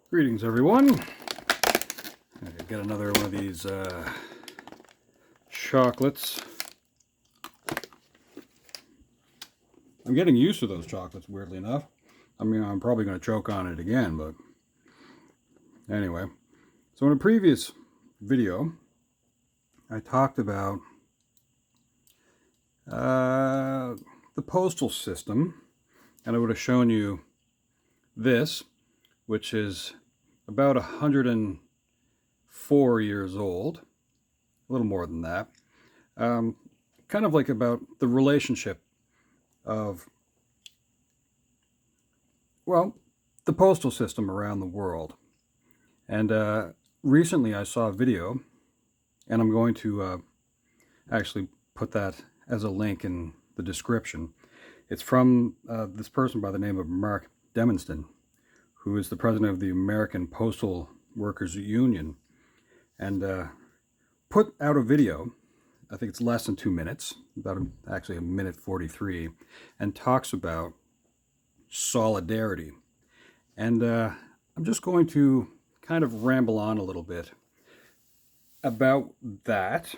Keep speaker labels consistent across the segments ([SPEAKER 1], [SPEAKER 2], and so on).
[SPEAKER 1] Greetings, everyone. I got another one of these chocolates. I'm getting used to those chocolates, weirdly enough. I mean, I'm probably going to choke on it again, but anyway. So in a previous video, I talked about the postal system, and I would have shown you this, which is about 104 years old, a little more than that. Kind of like about the relationship of, well, the postal system around the world. And recently I saw a video, and I'm going to actually put that as a link in the description. It's from this person by the name of Mark Dimondstein, who is the president of the American Postal Workers Union, and put out a video. I think it's less than 2 minutes, actually a minute 43, and talks about solidarity. And I'm just going to kind of ramble on a little bit about that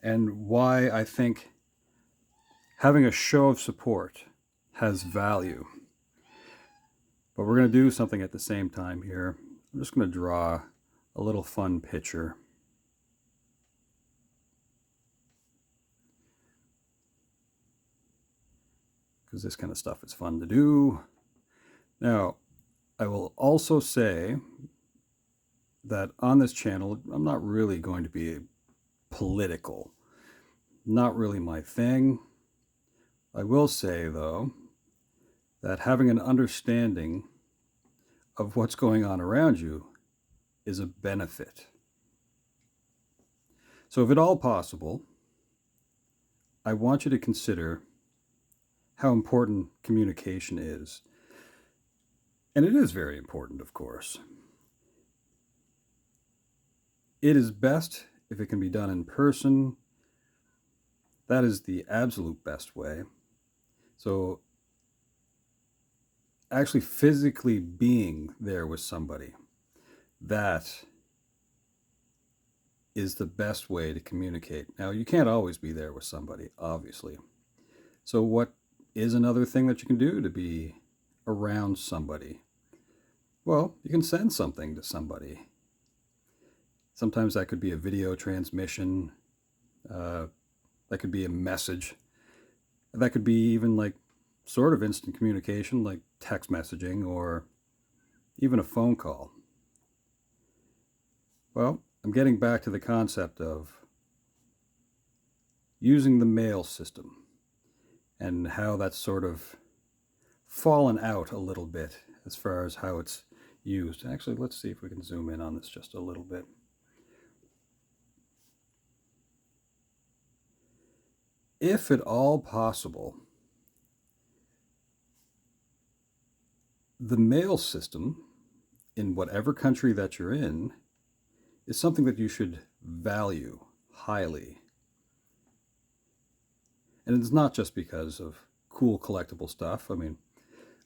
[SPEAKER 1] and why I think having a show of support has value. But we're going to do something at the same time here. I'm just going to draw a little fun picture. Because this kind of stuff is fun to do. Now, I will also say that on this channel, I'm not really going to be political. Not really my thing. I will say, though, that having an understanding of what's going on around you is a benefit. So if at all possible, I want you to consider how important communication is. And it is very important, of course. It is best if it can be done in person. That is the absolute best way. So actually physically being there with somebody, that is the best way to communicate. Now, you can't always be there with somebody, obviously. So what is another thing that you can do to be around somebody? Well, you can send something to somebody. Sometimes that could be a video transmission. That could be a message. That could be even like sort of instant communication, like text messaging or even a phone call. Well, I'm getting back to the concept of using the mail system and how that's sort of fallen out a little bit as far as how it's used. Actually, let's see if we can zoom in on this just a little bit. If at all possible, the mail system in whatever country that you're in is something that you should value highly. And it's not just because of cool collectible stuff. I mean,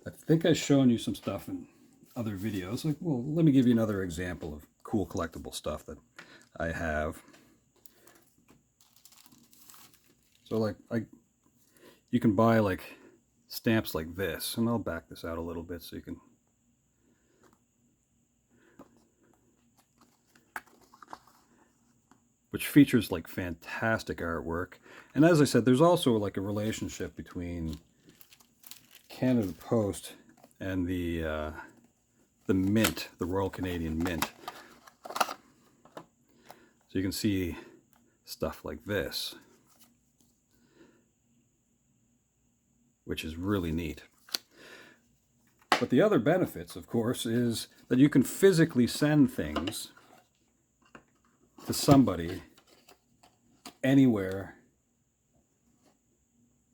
[SPEAKER 1] I think I've shown you some stuff in other videos. Like, well, let me give you another example of cool collectible stuff that I have. So like you can buy like stamps like this, and I'll back this out a little bit so you can. Which features like fantastic artwork. And as I said, there's also like a relationship between Canada Post and the Mint, the Royal Canadian Mint. So you can see stuff like this, which is really neat. But the other benefits, of course, is that you can physically send things to somebody anywhere.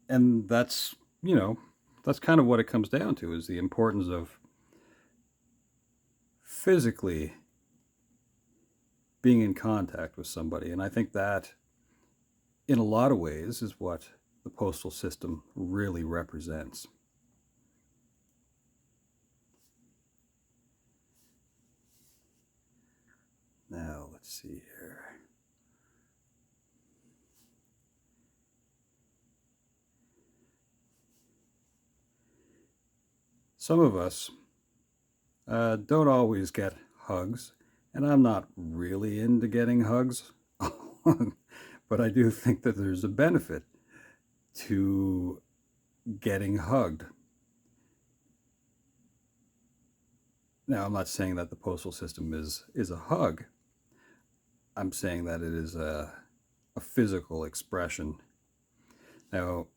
[SPEAKER 1] And that's, you know, that's kind of what it comes down to, is the importance of physically being in contact with somebody. And I think that in a lot of ways is what the postal system really represents. let's see here. Some of us don't always get hugs, and I'm not really into getting hugs, but I do think that there's a benefit to getting hugged. Now, I'm not saying that the postal system is a hug. I'm saying that it is a physical expression. Now,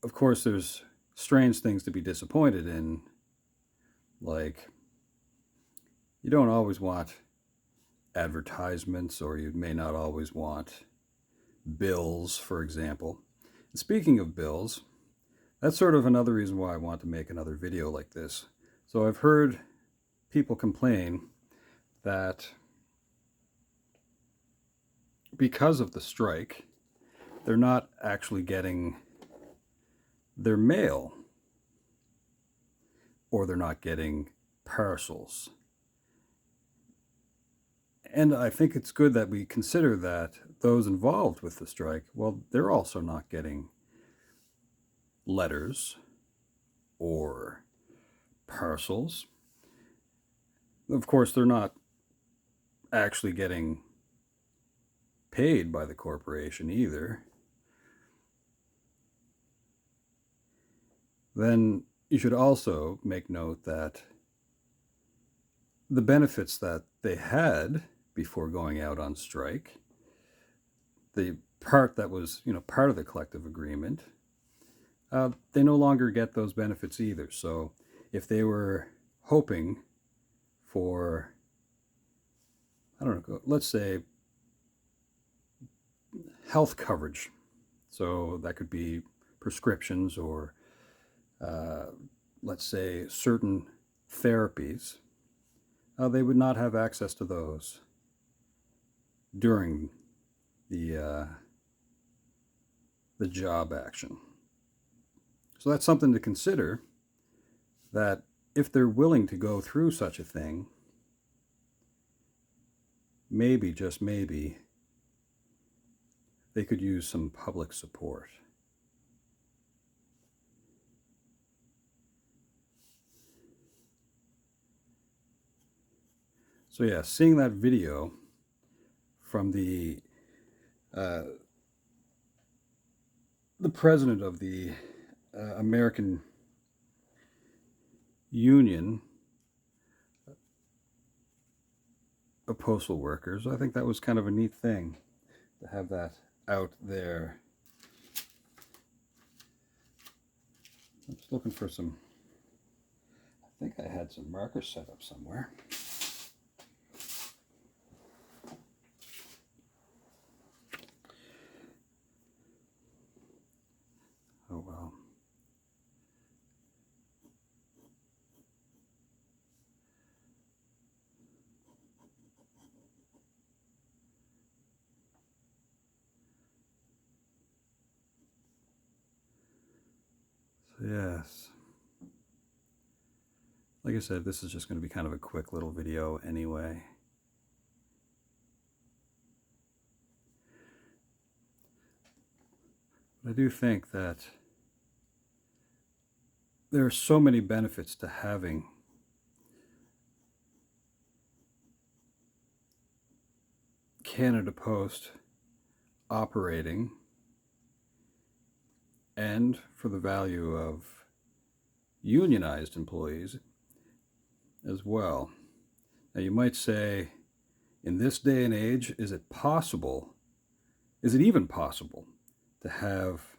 [SPEAKER 1] of course, there's strange things to be disappointed in, like you don't always want advertisements, or you may not always want bills, for example. And speaking of bills, that's sort of another reason why I want to make another video like this. So I've heard people complain that because of the strike, they're not actually getting their mail, or they're not getting parcels. And I think it's good that we consider that those involved with the strike, well, they're also not getting letters or parcels. Of course, they're not actually getting paid by the corporation either. Then you should also make note that the benefits that they had before going out on strike, the part that was, part of the collective agreement, they no longer get those benefits either. So if they were hoping for, I don't know, let's say health coverage, so that could be prescriptions, or let's say certain therapies, they would not have access to those during the job action. So that's something to consider, that if they're willing to go through such a thing, maybe, just maybe, they could use some public support. So yeah, seeing that video from the president of the American Union of Postal Workers, I think that was kind of a neat thing to have that out there. I'm just looking for some, I think I had some markers set up somewhere. Oh well. So yes. Like I said, this is just going to be kind of a quick little video anyway. But I do think that there are so many benefits to having Canada Post operating, and for the value of unionized employees as well. Now you might say, in this day and age, is it even possible to have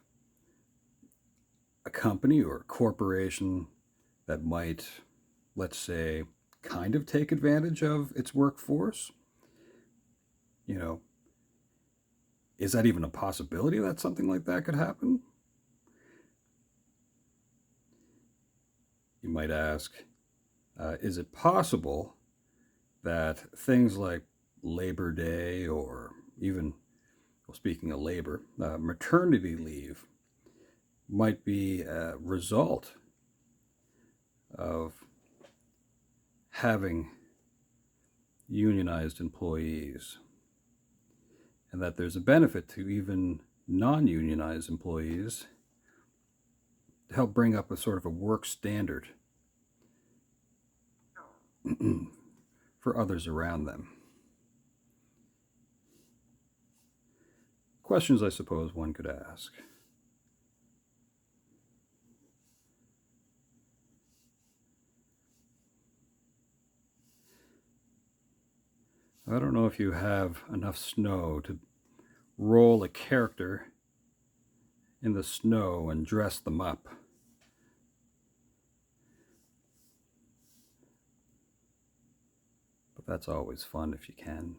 [SPEAKER 1] a company or a corporation that might, let's say, kind of take advantage of its workforce? Is that even a possibility that something like that could happen? You might ask, is it possible that things like Labor Day, or even, well, speaking of labor, maternity leave might be a result of having unionized employees, and that there's a benefit to even non-unionized employees to help bring up a sort of a work standard for others around them. Questions, I suppose, one could ask. I don't know if you have enough snow to roll a character in the snow and dress them up. But that's always fun if you can.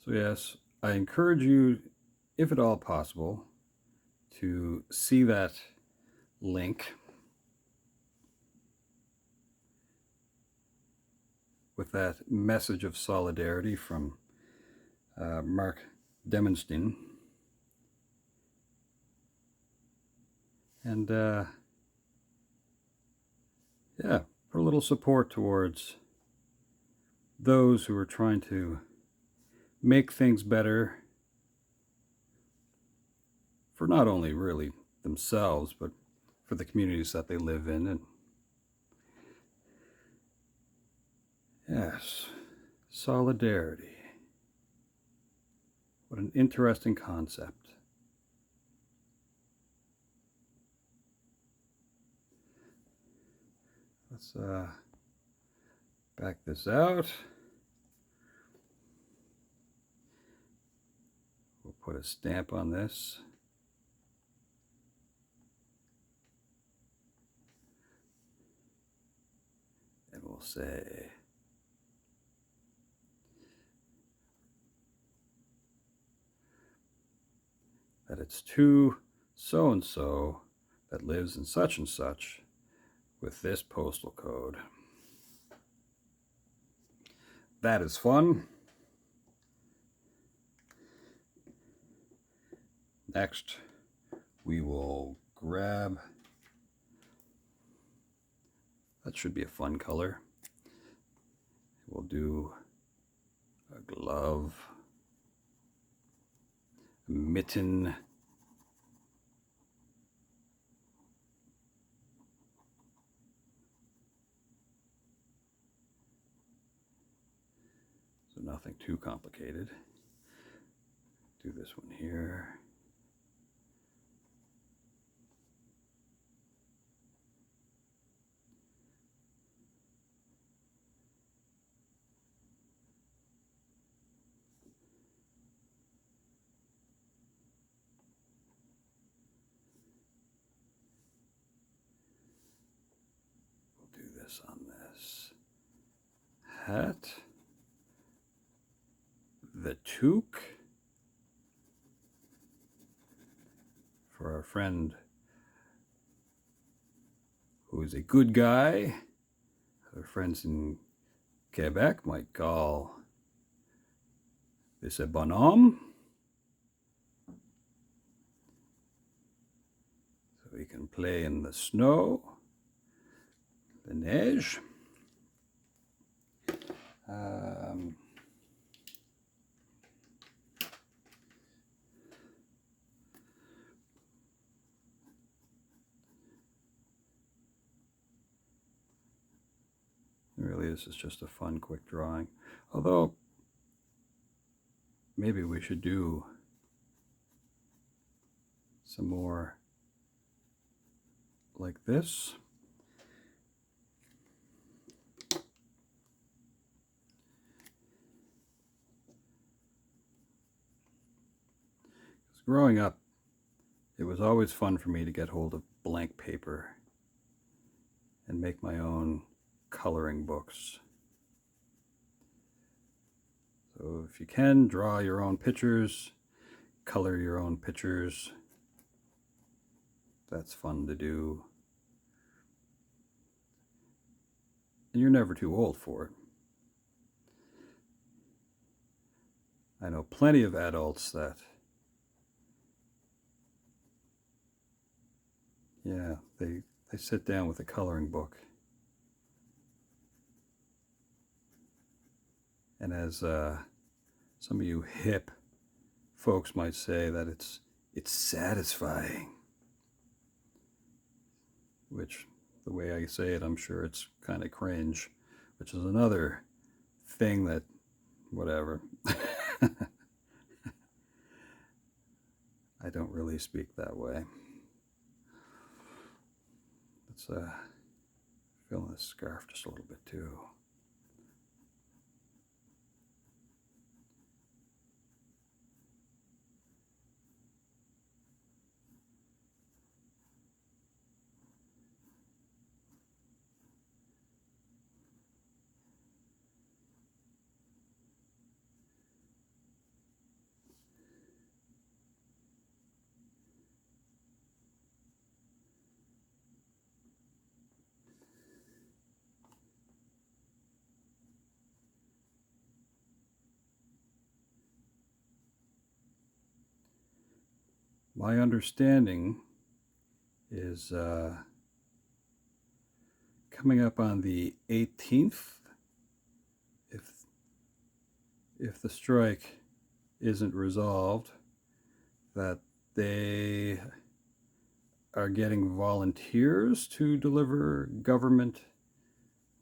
[SPEAKER 1] So yes, I encourage you, if at all possible, to see that link with that message of solidarity from Mark Dimondstein. And yeah, put a little support towards those who are trying to make things better for not only really themselves, but for the communities that they live in. And yes, solidarity. What an interesting concept. Let's back this out. We'll put a stamp on this. And we'll say, that it's to so-and-so that lives in such and such with this postal code. That is fun. Next, we will grab, that should be a fun color. We'll do a glove, a mitten, so nothing too complicated. Do this one here. We'll do this on this hat. The toque for our friend who is a good guy. Our friends in Quebec might call this a bonhomme. So we can play in the snow, the neige. Really, this is just a fun, quick drawing. Although, maybe we should do some more like this. Growing up, it was always fun for me to get hold of blank paper and make my own coloring books. So if you can, draw your own pictures, color your own pictures. That's fun to do. And you're never too old for it. I know plenty of adults that Yeah, they sit down with a coloring book. And as some of you hip folks might say, that it's satisfying. Which, the way I say it, I'm sure it's kind of cringe. Which is another thing that, whatever. I don't really speak that way. Let's fill in this scarf just a little bit too. My understanding is coming up on the 18th, if the strike isn't resolved, that they are getting volunteers to deliver government,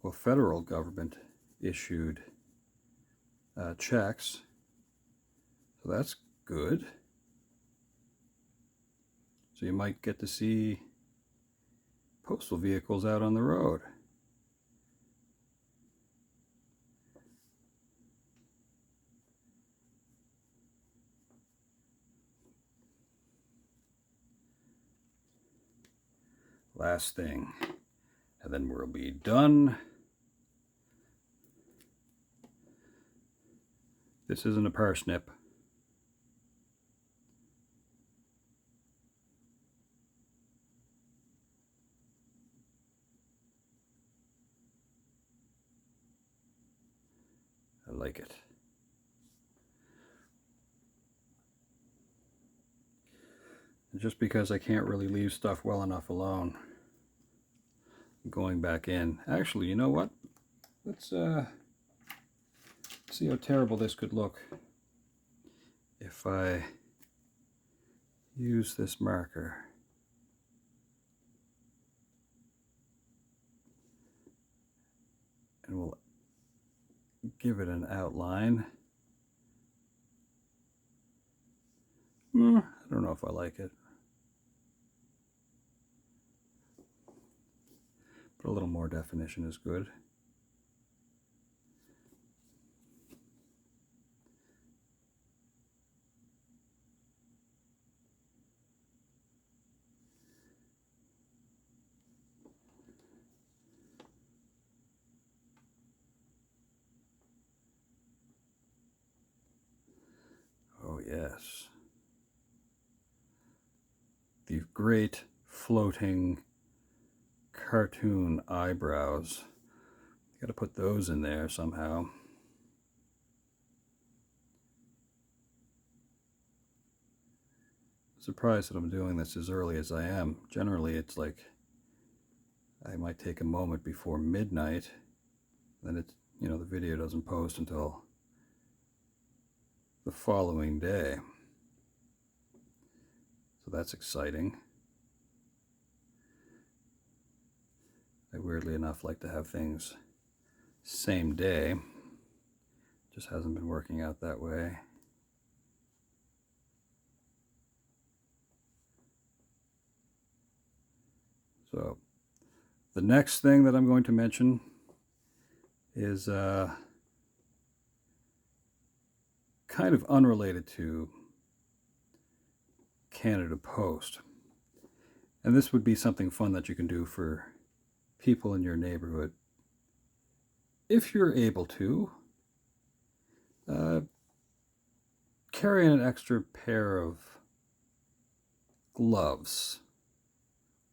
[SPEAKER 1] well, federal government issued checks. So that's good. So you might get to see postal vehicles out on the road. Last thing, and then we'll be done. This isn't a parsnip. I like it. And just because I can't really leave stuff well enough alone, I'm going back in. Actually, you know what? Let's see how terrible this could look if I use this marker. And we'll give it an outline. I don't know if I like it. But a little more definition is good. Oh yes. The great floating cartoon eyebrows. Got to put those in there somehow. Surprised that I'm doing this as early as I am. Generally, it's like I might take a moment before midnight. Then it's, the video doesn't post until the following day. So that's exciting. I weirdly enough like to have things same day. Just hasn't been working out that way. So the next thing that I'm going to mention is kind of unrelated to Canada Post. And this would be something fun that you can do for people in your neighborhood. If you're able to, carry an extra pair of gloves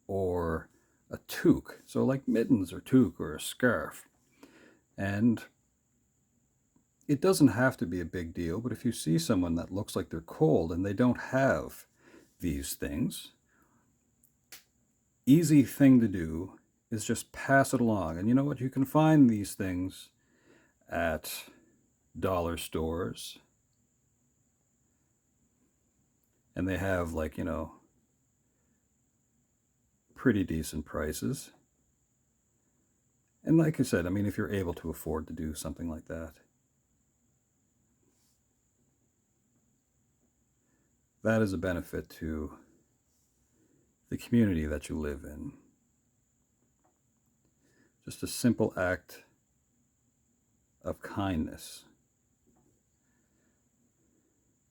[SPEAKER 1] or a toque, so like mittens or toque or a scarf. And it doesn't have to be a big deal, but if you see someone that looks like they're cold and they don't have these things, easy thing to do is just pass it along. And you know what? You can find these things at dollar stores, and they have, like, pretty decent prices. And like I said, I mean, if you're able to afford to do something like that, that is a benefit to the community that you live in. Just a simple act of kindness.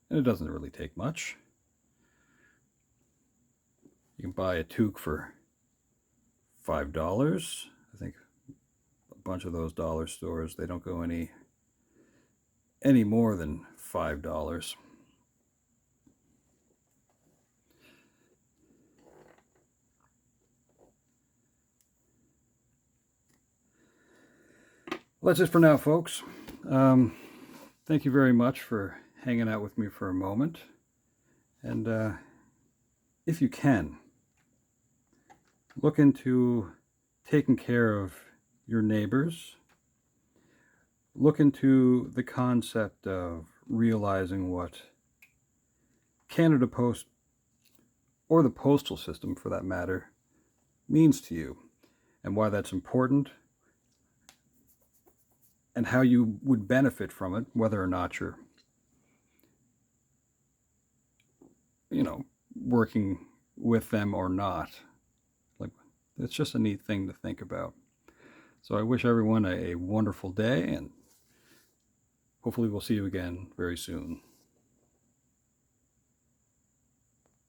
[SPEAKER 1] And it doesn't really take much. You can buy a toque for $5. I think a bunch of those dollar stores, they don't go any more than $5. Well, that's it for now, folks. Thank you very much for hanging out with me for a moment. And if you can, look into taking care of your neighbors. Look into the concept of realizing what Canada Post, or the postal system for that matter, means to you, and why that's important, and how you would benefit from it, whether or not you're, working with them or not. Like, it's just a neat thing to think about. So I wish everyone a wonderful day, and hopefully we'll see you again very soon.